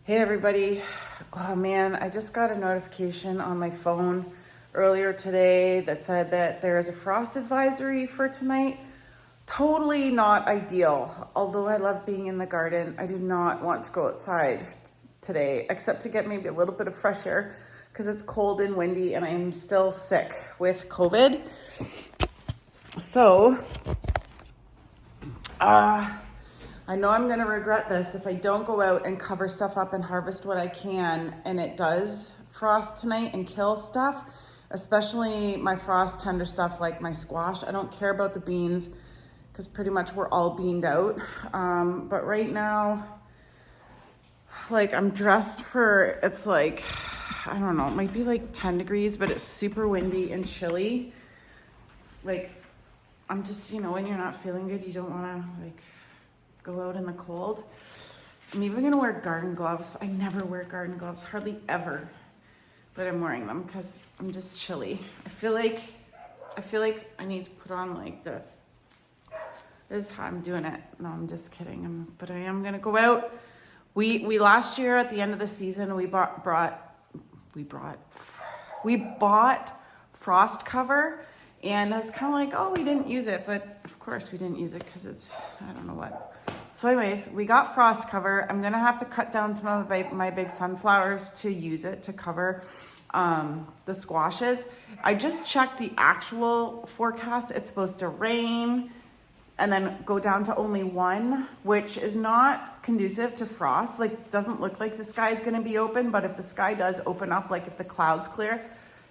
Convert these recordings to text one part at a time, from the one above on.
Hey everybody. Oh man, I just got a notification on my phone earlier today that said that there is a frost advisory for tonight. Totally not ideal. Although I love being in the garden, I do not want to go outside today except to get maybe a little bit of fresh air because it's cold and windy and I'm still sick with COVID. So, I know I'm gonna regret this if I don't go out and cover stuff up and harvest what I can, and it does frost tonight and kill stuff, especially my frost tender stuff like my squash. I don't care about the beans because pretty much we're all beaned out. But right now, like I'm dressed for, it's like, I don't know, it might be like 10 degrees, but it's super windy and chilly. Like, I'm just, when you're not feeling good, you don't wanna go out in the cold. I'm even gonna wear garden gloves. I never wear garden gloves, hardly ever, but I'm wearing them because I'm just chilly. I feel like I need to put on this is how I'm doing it. No, I'm just kidding. But I am gonna go out. We last year at the end of the season, we bought frost cover, and I was kind of like, oh, we didn't use it, but of course we didn't use it because it's, I don't know what. So anyways, we got frost cover. I'm gonna have to cut down some of my big sunflowers to use it to cover the squashes. I just checked the actual forecast. It's supposed to rain and then go down to only 1, which is not conducive to frost. Like, doesn't look like the sky is gonna be open, but if the sky does open up, like if the clouds clear,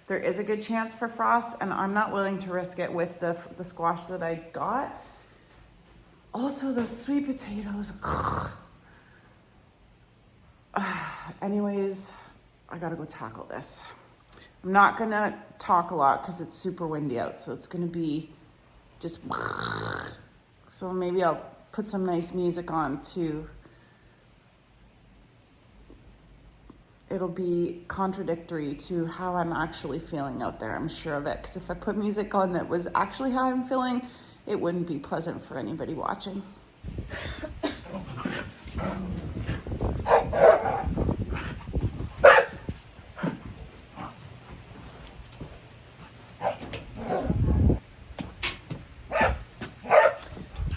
there is a good chance for frost, and I'm not willing to risk it with the squash that I got. Also, the sweet potatoes. Anyways, I gotta go tackle this. I'm not gonna talk a lot because it's super windy out, so it's gonna be just. So maybe I'll put some nice music on too. It'll be contradictory to how I'm actually feeling out there, I'm sure of it. Because if I put music on that was actually how I'm feeling, it wouldn't be pleasant for anybody watching.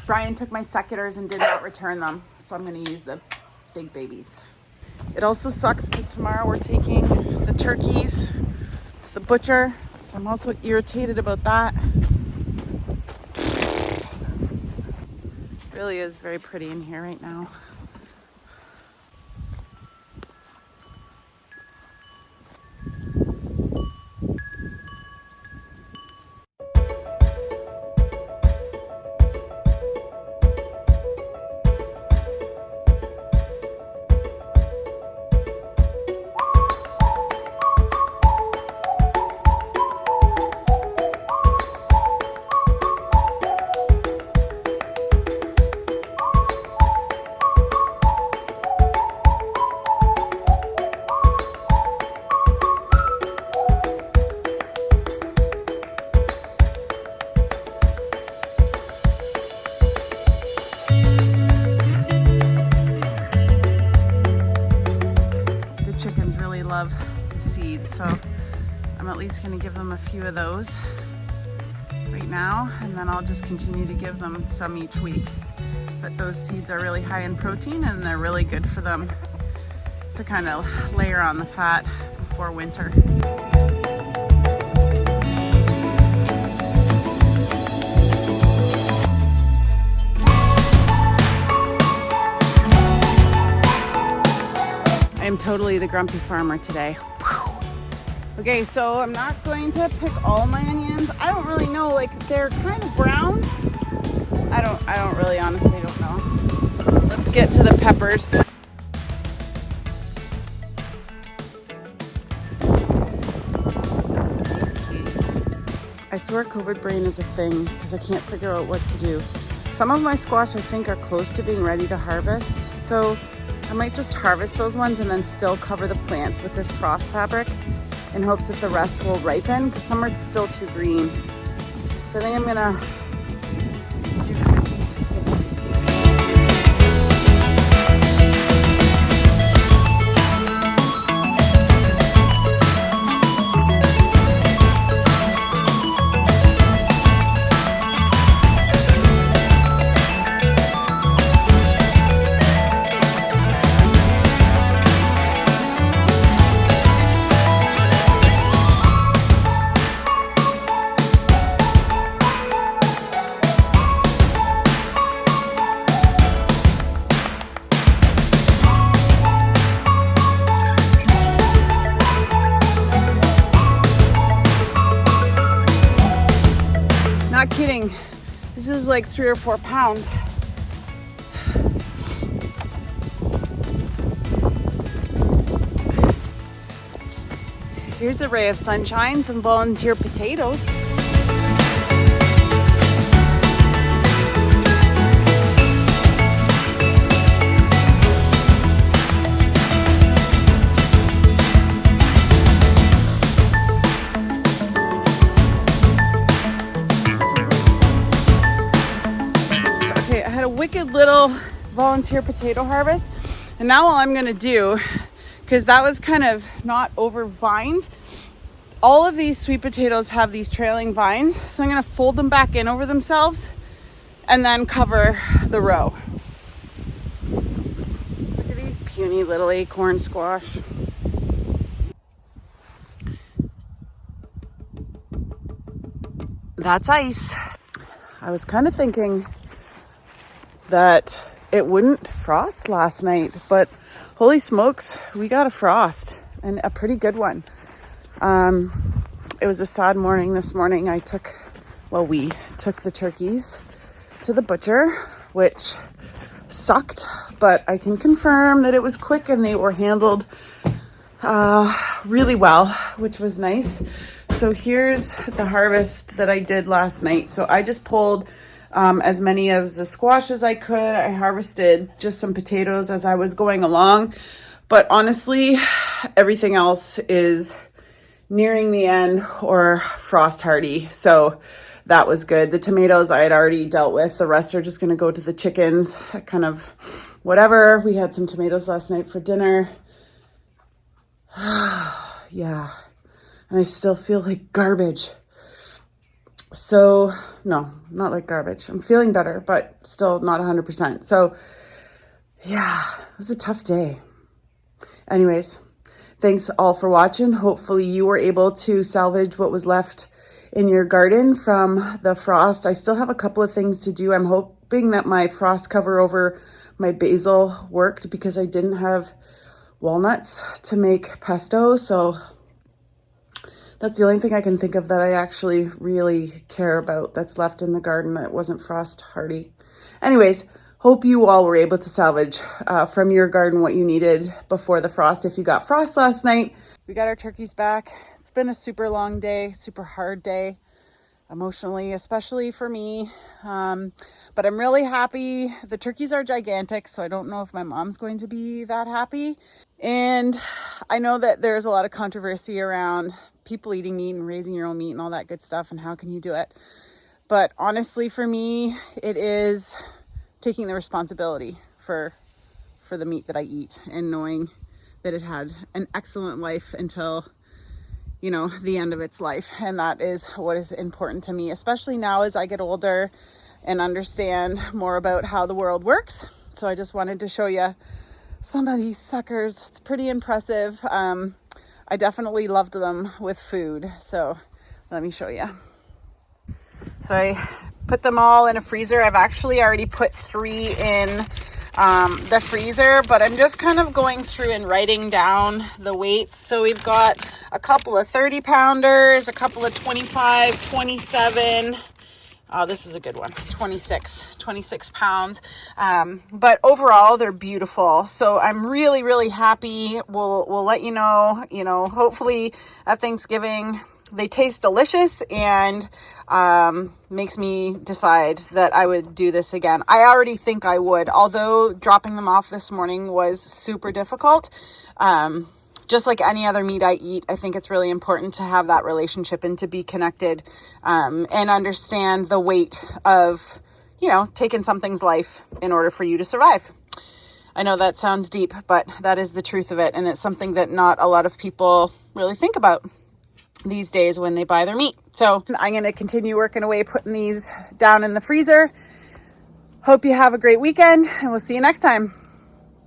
Brian took my succators and did not return them, so I'm going to use the big babies. It also sucks because tomorrow we're taking the turkeys to the butcher, so I'm also irritated about that. It really is very pretty in here right now. Chickens really love the seeds, so I'm at least going to give them a few of those right now, and then I'll just continue to give them some each week. But those seeds are really high in protein, and they're really good for them to kind of layer on the fat before winter. I am totally the grumpy farmer today. Whew. Okay, so I'm not going to pick all my onions. I don't really know, like they're kind of brown. I don't really honestly don't know. Let's get to the peppers. I swear COVID brain is a thing because I can't figure out what to do. Some of my squash I think are close to being ready to harvest, so I might just harvest those ones and then still cover the plants with this frost fabric in hopes that the rest will ripen, because some are still too green. So I think I'm gonna do 50-50. kidding. This is like 3 or 4 pounds. Here's a ray of sunshine, some volunteer potatoes. Okay, I had a wicked little volunteer potato harvest, and now all I'm gonna do, because that was kind of not over vines, all of these sweet potatoes have these trailing vines, so I'm gonna fold them back in over themselves and then cover the row. Look at these puny little acorn squash. That's ice. I was kind of thinking that it wouldn't frost last night, but holy smokes, we got a frost, and a pretty good one. It was a sad morning this morning. We took the turkeys to the butcher, which sucked, but I can confirm that it was quick and they were handled really well, which was nice. So here's the harvest that I did last night. So I just pulled as many of the squash as I could. I harvested just some potatoes as I was going along, but honestly, everything else is nearing the end or frost hardy. So that was good. The tomatoes I had already dealt with. The rest are just going to go to the chickens, kind of whatever. We had some tomatoes last night for dinner. Yeah. And I still feel like garbage. So, no, not like garbage. I'm feeling better, but still not 100%. So, yeah, it was a tough day. Anyways, thanks all for watching. Hopefully you were able to salvage what was left in your garden from the frost. I still have a couple of things to do. I'm hoping that my frost cover over my basil worked because I didn't have walnuts to make pesto. So that's the only thing I can think of that I actually really care about that's left in the garden that wasn't frost hardy. Anyways, hope you all were able to salvage from your garden what you needed before the frost. If you got frost last night, we got our turkeys back. It's been a super long day, super hard day, emotionally, especially for me. But I'm really happy. The turkeys are gigantic, so I don't know if my mom's going to be that happy. And I know that there's a lot of controversy around people eating meat and raising your own meat and all that good stuff, and how can you do it? But honestly, for me, it is taking the responsibility for the meat that I eat and knowing that it had an excellent life until, you know, the end of its life. And that is what is important to me, especially now as I get older and understand more about how the world works. So I just wanted to show you some of these suckers. It's pretty impressive. I definitely loved them with food. So let me show you. So I put them all in a freezer. I've actually already put 3 in the freezer, but I'm just kind of going through and writing down the weights. So we've got a couple of 30 pounders, a couple of 25, 27. Oh, this is a good one. 26 pounds. But overall, they're beautiful. So I'm really, really happy. We'll let you know, hopefully at Thanksgiving, they taste delicious and makes me decide that I would do this again. I already think I would, although dropping them off this morning was super difficult. Just like any other meat I eat, I think it's really important to have that relationship and to be connected and understand the weight of, taking something's life in order for you to survive. I know that sounds deep, but that is the truth of it. And it's something that not a lot of people really think about these days when they buy their meat. So I'm going to continue working away, putting these down in the freezer. Hope you have a great weekend, and we'll see you next time.